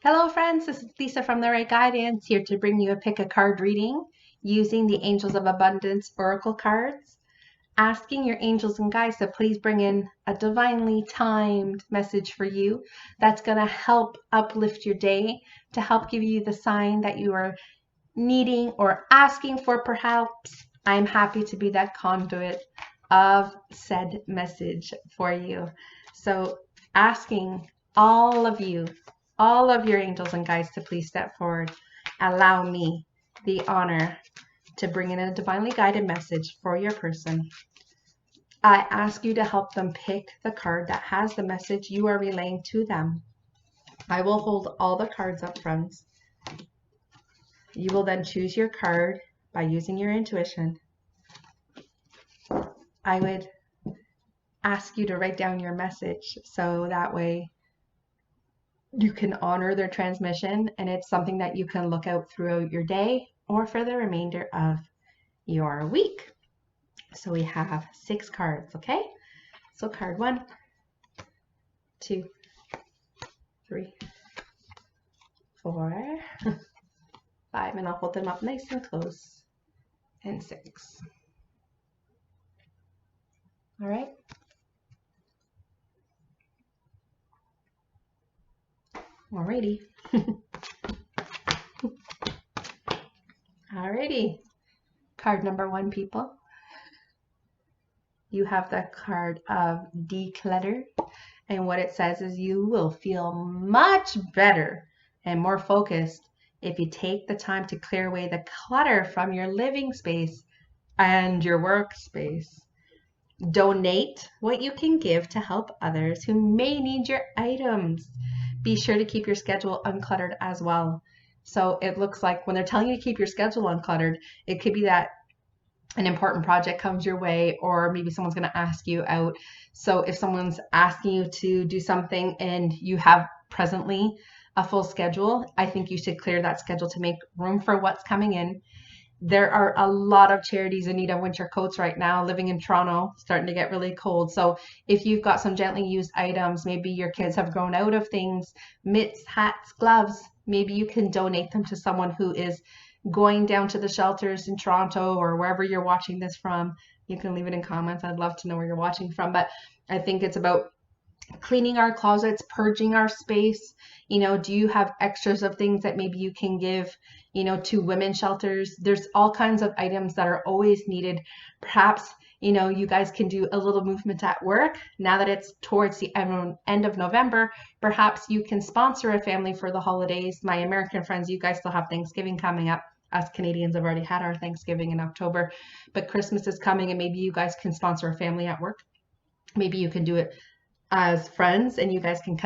Hello friends, this is Lisa from The Right Guidance, here to bring you a pick a card reading using the Angels of Abundance Oracle cards, asking your angels and guides to please bring in a divinely timed message for you that's going to help uplift your day, to help give you the sign that you are needing or asking for perhaps. I'm happy to be that conduit of said message for you. So asking all of you, all of your angels and guides to please step forward. Allow me the honor to bring in a divinely guided message for your person. I ask you to help them pick the card that has the message you are relaying to them. I will hold all the cards up front. You will then choose your card by using your intuition. I would ask you to write down your message so that way you can honor their transmission and it's something that you can look out throughout your day or for the remainder of your week. So we have 6 cards, okay? So card 1, 2, 3, 4, 5, and I'll hold them up nice and close, and 6. All right. Alrighty. Alrighty. Card number 1, people. You have the card of declutter, and what it says is you will feel much better and more focused if you take the time to clear away the clutter from your living space and your workspace. Donate what you can give to help others who may need your items. Be sure to keep your schedule uncluttered as well. So it looks like when they're telling you to keep your schedule uncluttered, it could be that an important project comes your way, or maybe someone's going to ask you out. So if someone's asking you to do something and you have presently a full schedule, I think you should clear that schedule to make room for what's coming in. There are a lot of charities in need of winter coats right now. Living in Toronto, starting to get really cold. So if you've got some gently used items, maybe your kids have grown out of things, mitts, hats, gloves, maybe you can donate them to someone who is going down to the shelters in Toronto or wherever you're watching this from. You can leave it in comments. I'd love to know where you're watching from. But I think it's about cleaning our closets, purging our space. You know, do you have extras of things that maybe you can give, you know, to women's shelters? There's all kinds of items that are always needed. Perhaps, you know, you guys can do a little movement at work. Now that it's towards the end of November, perhaps you can sponsor a family for the holidays. My American friends, you guys still have Thanksgiving coming up. Us Canadians have already had our Thanksgiving in October, but Christmas is coming and maybe you guys can sponsor a family at work. Maybe you can do it as friends and you guys can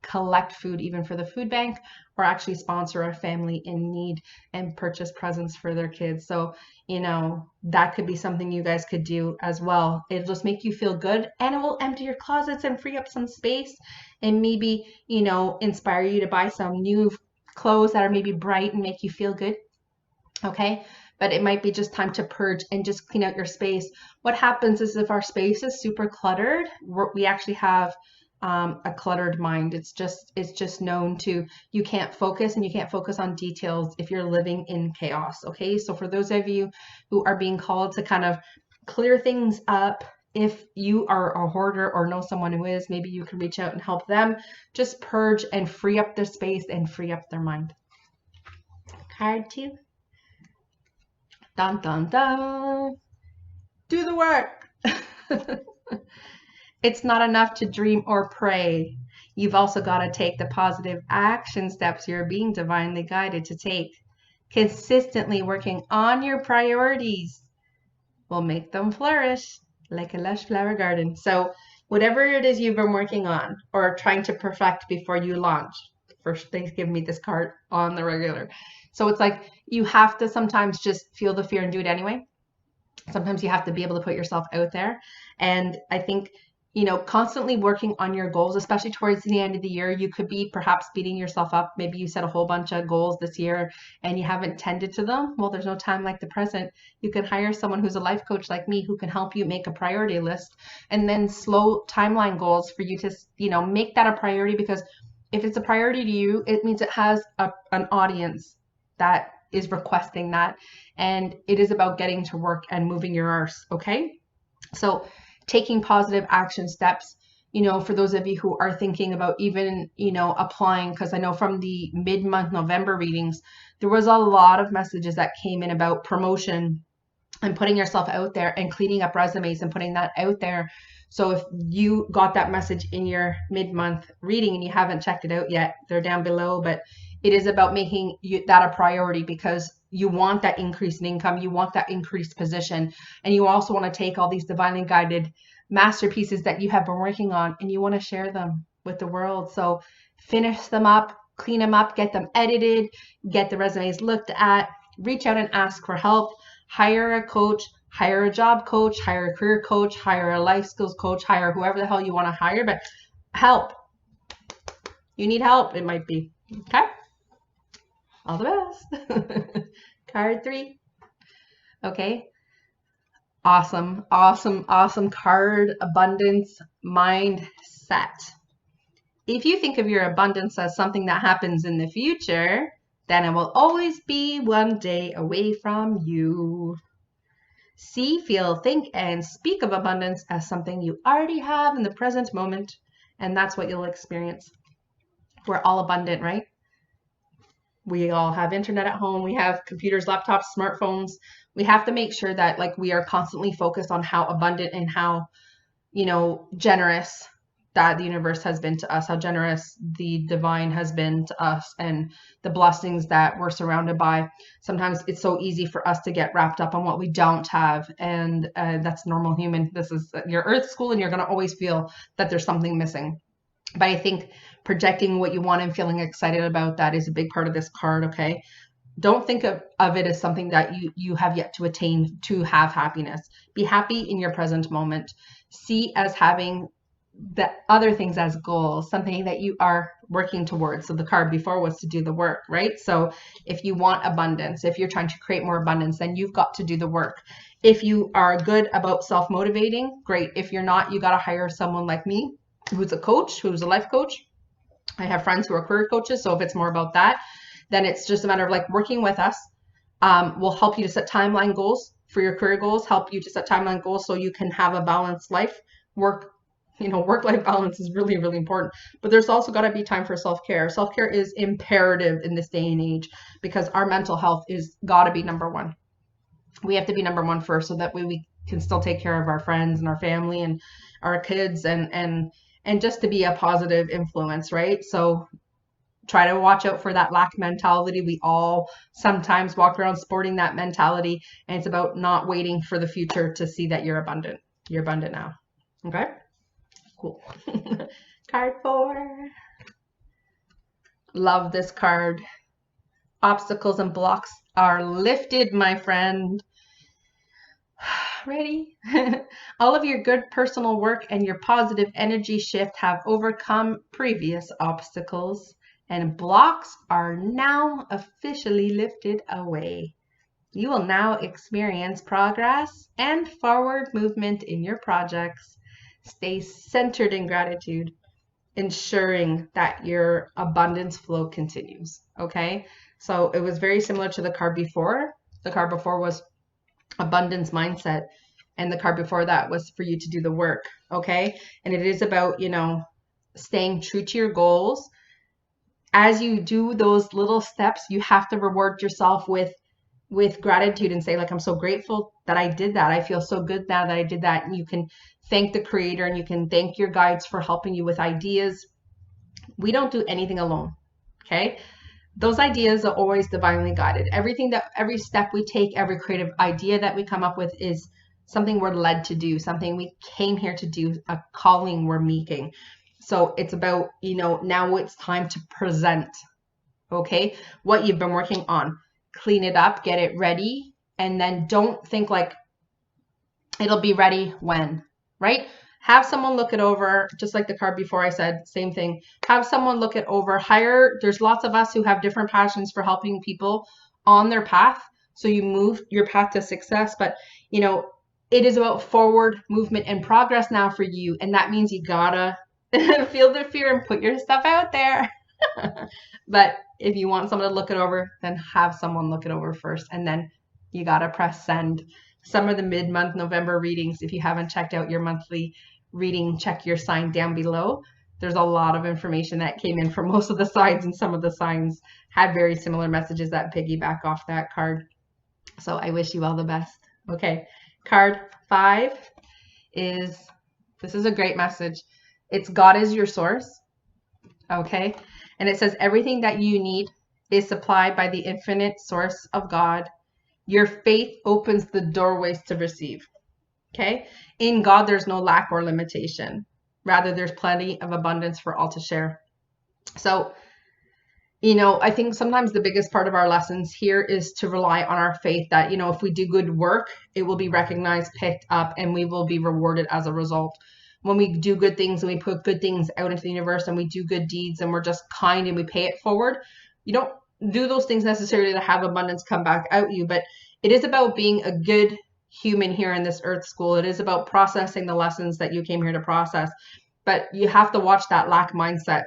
collect food even for the food bank, or actually sponsor a family in need and purchase presents for their kids. So, you know, that could be something you guys could do as well. It'll just make you feel good and it will empty your closets and free up some space and maybe, you know, inspire you to buy some new clothes that are maybe bright and make you feel good. Okay, but it might be just time to purge and just clean out your space. What happens is if our space is super cluttered, we actually have a cluttered mind. It's just known to, you can't focus and you can't focus on details if you're living in chaos. Okay, so for those of you who are being called to kind of clear things up, if you are a hoarder or know someone who is, maybe you can reach out and help them just purge and free up their space and free up their mind. Card 2. Dun, dun, dun. Do the work. It's not enough to dream or pray. You've also got to take the positive action steps you're being divinely guided to take. Consistently working on your priorities will make them flourish like a lush flower garden. So whatever it is you've been working on or trying to perfect before you launch, first they've given me this card on the regular. So it's like you have to sometimes just feel the fear and do it anyway. Sometimes you have to be able to put yourself out there. And I think, you know, constantly working on your goals, especially towards the end of the year, you could be perhaps beating yourself up. Maybe you set a whole bunch of goals this year and you haven't tended to them. Well, there's no time like the present. You can hire someone who's a life coach like me who can help you make a priority list and then slow timeline goals for you to, you know, make that a priority, because if it's a priority to you, it means it has an audience that is requesting that. And it is about getting to work and moving your arse, okay? So taking positive action steps, for those of you who are thinking about even, applying, because I know from the mid-month November readings, there was a lot of messages that came in about promotion and putting yourself out there and cleaning up resumes and putting that out there. So if you got that message in your mid-month reading and you haven't checked it out yet, they're down below, but it is about making that a priority, because you want that increase in income, you want that increased position, and you also want to take all these divinely guided masterpieces that you have been working on and you want to share them with the world. So finish them up, clean them up, get them edited, get the resumes looked at, reach out and ask for help, hire a coach, hire a job coach, hire a career coach, hire a life skills coach, hire whoever the hell you want to hire, but help. You need help, it might be. Okay? All the best. Card 3. Okay. Awesome, awesome, awesome card. Abundance mindset. If you think of your abundance as something that happens in the future, then it will always be one day away from you. See, feel, think, and speak of abundance as something you already have in the present moment, and that's what you'll experience. We're all abundant, right? We all have internet at home. We have computers, laptops, smartphones. We have to make sure that we are constantly focused on how abundant and how, generous that the universe has been to us, how generous the divine has been to us, and the blessings that we're surrounded by. Sometimes it's so easy for us to get wrapped up on what we don't have, and that's normal human. This is your earth school, and you're going to always feel that there's something missing. But I think projecting what you want and feeling excited about that is a big part of this card, okay? Don't think of it as something that you have yet to attain to have happiness. Be happy in your present moment. See as having the other things as goals, something that you are working towards. So the card before was to do the work, right? So if you want abundance, if you're trying to create more abundance, then you've got to do the work. If you are good about self-motivating, great. If you're not, you got to hire someone like me, who's a coach, who's a life coach. I have friends who are career coaches. So if it's more about that, then it's just a matter of working with us. We'll help you to set timeline goals for your career goals, help you to set timeline goals so you can have a balanced life. Work-life balance is really, really important. But there's also got to be time for self-care. Self-care is imperative in this day and age because our mental health is got to be number one. We have to be number one first so that we can still take care of our friends and our family and our kids and just to be a positive influence, right? So try to watch out for that lack mentality. We all sometimes walk around sporting that mentality, and it's about not waiting for the future to see that you're abundant. You're abundant now. Okay? Cool. Card 4. Love this card. Obstacles and blocks are lifted, my friend. Ready? All of your good personal work and your positive energy shift have overcome previous obstacles, and blocks are now officially lifted away. You will now experience progress and forward movement in your projects. Stay centered in gratitude, ensuring that your abundance flow continues. Okay? So it was very similar to the card before. The card before was abundance mindset, and the card before that was for you to do the work. Okay? And it is about, staying true to your goals. As you do those little steps, you have to reward yourself with gratitude and say, I'm so grateful that I did that. I feel so good now that I did that. And you can thank the creator and you can thank your guides for helping you with ideas. We don't do anything alone. Okay? Those ideas are always divinely guided. Every step we take, every creative idea that we come up with is something we're led to do, something we came here to do, a calling we're making. So it's about, now it's time to present, okay, what you've been working on. Clean it up, get it ready, and then don't think it'll be ready when, right? Have someone look it over, just like the card before I said, same thing. Have someone look it over. There's lots of us who have different passions for helping people on their path. So you move your path to success, but, it is about forward movement and progress now for you. And that means you gotta feel the fear and put your stuff out there. But if you want someone to look it over, then have someone look it over first, and then you got to press send. Some of the mid-month November readings, if you haven't checked out your monthly reading, check your sign down below. There's a lot of information that came in from most of the signs, and some of the signs had very similar messages that piggyback off that card. So I wish you all the best. Okay, card 5 is, this is a great message. It's God is your source. Okay, and it says everything that you need is supplied by the infinite source of God. Your faith opens the doorways to receive. Okay, in God there's no lack or limitation. Rather, there's plenty of abundance for all to share. So, you know, I think sometimes the biggest part of our lessons here is to rely on our faith that, you know, if we do good work, it will be recognized, picked up, and we will be rewarded as a result. When we do good things and we put good things out into the universe and we do good deeds and we're just kind and we pay it forward, you don't do those things necessarily to have abundance come back at you, but it is about being a good human here in this earth school. It is about processing the lessons that you came here to process, but you have to watch that lack mindset.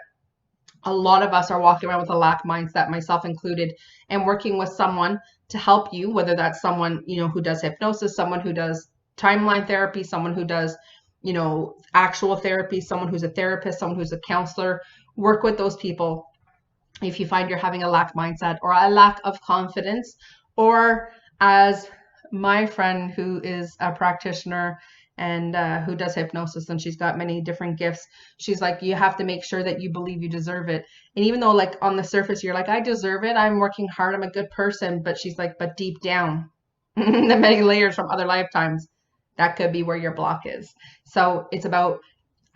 A lot of us are walking around with a lack mindset, myself included, and working with someone to help you, whether that's someone, you know, who does hypnosis, someone who does timeline therapy, someone who does, you know, actual therapy, someone who's a therapist, someone who's a counselor. Work with those people if you find you're having a lack mindset or a lack of confidence, or as my friend who is a practitioner and who does hypnosis, and she's got many different gifts, she's like, you have to make sure that you believe you deserve it. And even though like on the surface you're like, I deserve it, I'm working hard, I'm a good person, but she's like, but deep down the many layers from other lifetimes, that could be where your block is. So it's about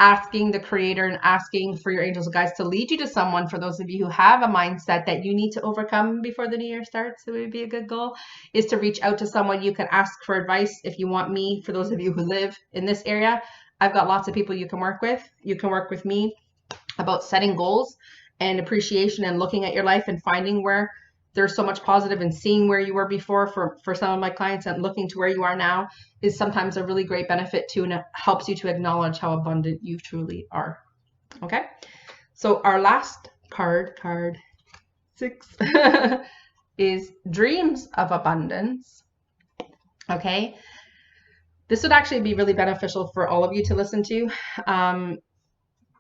asking the creator and asking for your angels and guides to lead you to someone. For those of you who have a mindset that you need to overcome before the new year starts, it would be a good goal, is to reach out to someone. You can ask for advice if you want me. For those of you who live in this area, I've got lots of people you can work with. You can work with me about setting goals and appreciation and looking at your life and finding where there's so much positive, and seeing where you were before for some of my clients and looking to where you are now is sometimes a really great benefit too, and it helps you to acknowledge how abundant you truly are. Okay, so our last card, card 6, is dreams of abundance. Okay, this would actually be really beneficial for all of you to listen to.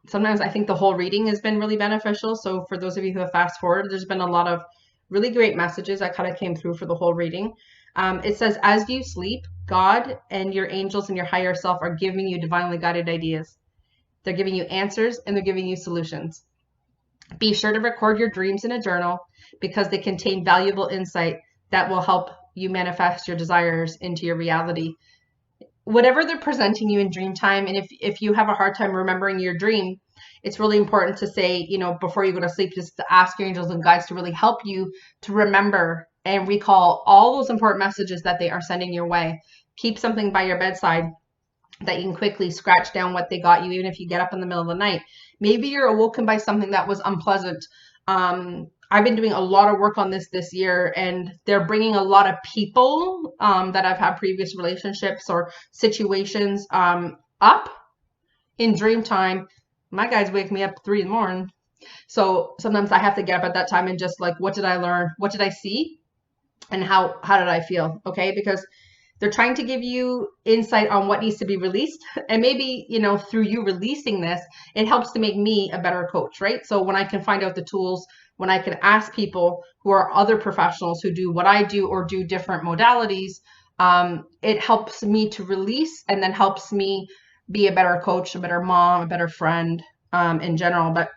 Sometimes I think the whole reading has been really beneficial. So for those of you who have fast forwarded, there's been a lot of really great messages that kind of came through for the whole reading. It says, as you sleep, God and your angels and your higher self are giving you divinely guided ideas. They're giving you answers and they're giving you solutions. Be sure to record your dreams in a journal because they contain valuable insight that will help you manifest your desires into your reality. Whatever they're presenting you in dream time, and if you have a hard time remembering your dream, it's really important to say, you know, before you go to sleep, just to ask your angels and guides to really help you to remember and recall all those important messages that they are sending your way. Keep something by your bedside that you can quickly scratch down what they got you, even if you get up in the middle of the night. Maybe you're awoken by something that was unpleasant. I've been doing a lot of work on this year, and they're bringing a lot of people that I've had previous relationships or situations up in dream time. My guys wake me up at 3 in the morning. So sometimes I have to get up at that time and just like, what did I learn? What did I see? And how did I feel? Okay, because they're trying to give you insight on what needs to be released. And maybe, you know, through you releasing this, it helps to make me a better coach, right? So when I can find out the tools, when I can ask people who are other professionals who do what I do or do different modalities, it helps me to release, and then helps me be a better coach, a better mom, a better friend in general. But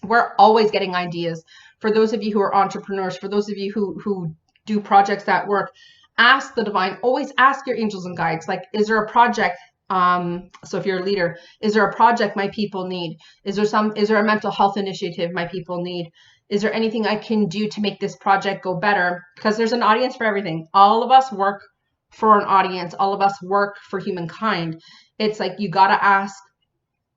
we're always getting ideas. For those of you who are entrepreneurs, for those of you who do projects that work, ask the divine. Always ask your angels and guides, like, is there a project? So if you're a leader, is there a project my people need? Is there a mental health initiative my people need? Is there anything I can do to make this project go better? Because there's an audience for everything. All of us work for an audience. All of us work for humankind. It's like you got to ask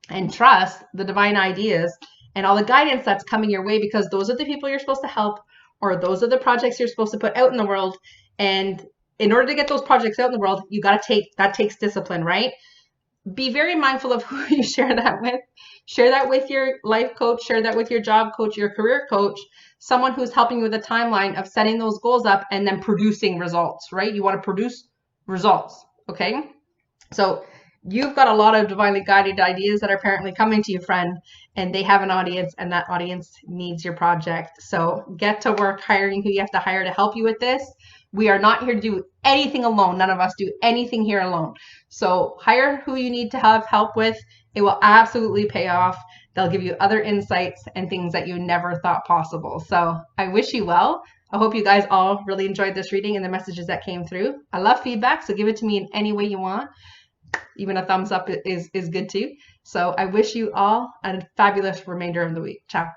and trust the divine ideas and all the guidance that's coming your way, because those are the people you're supposed to help, or those are the projects you're supposed to put out in the world. And in order to get those projects out in the world, that takes discipline, right? be very mindful of who you share that with. Share that with your life coach, share that with your job coach, your career coach, someone who's helping you with a timeline of setting those goals up and then producing results, right? You want to produce results, okay? So you've got a lot of divinely guided ideas that are apparently coming to you, friend, and they have an audience, and that audience needs your project. So get to work hiring who you have to hire to help you with this. We are not here to do anything alone. None of us do anything here alone. So hire who you need to have help with. It will absolutely pay off. They'll give you other insights and things that you never thought possible. So I wish you well. I hope you guys all really enjoyed this reading and the messages that came through. I love feedback, so give it to me in any way you want. Even a thumbs up is good too. So I wish you all a fabulous remainder of the week. Ciao.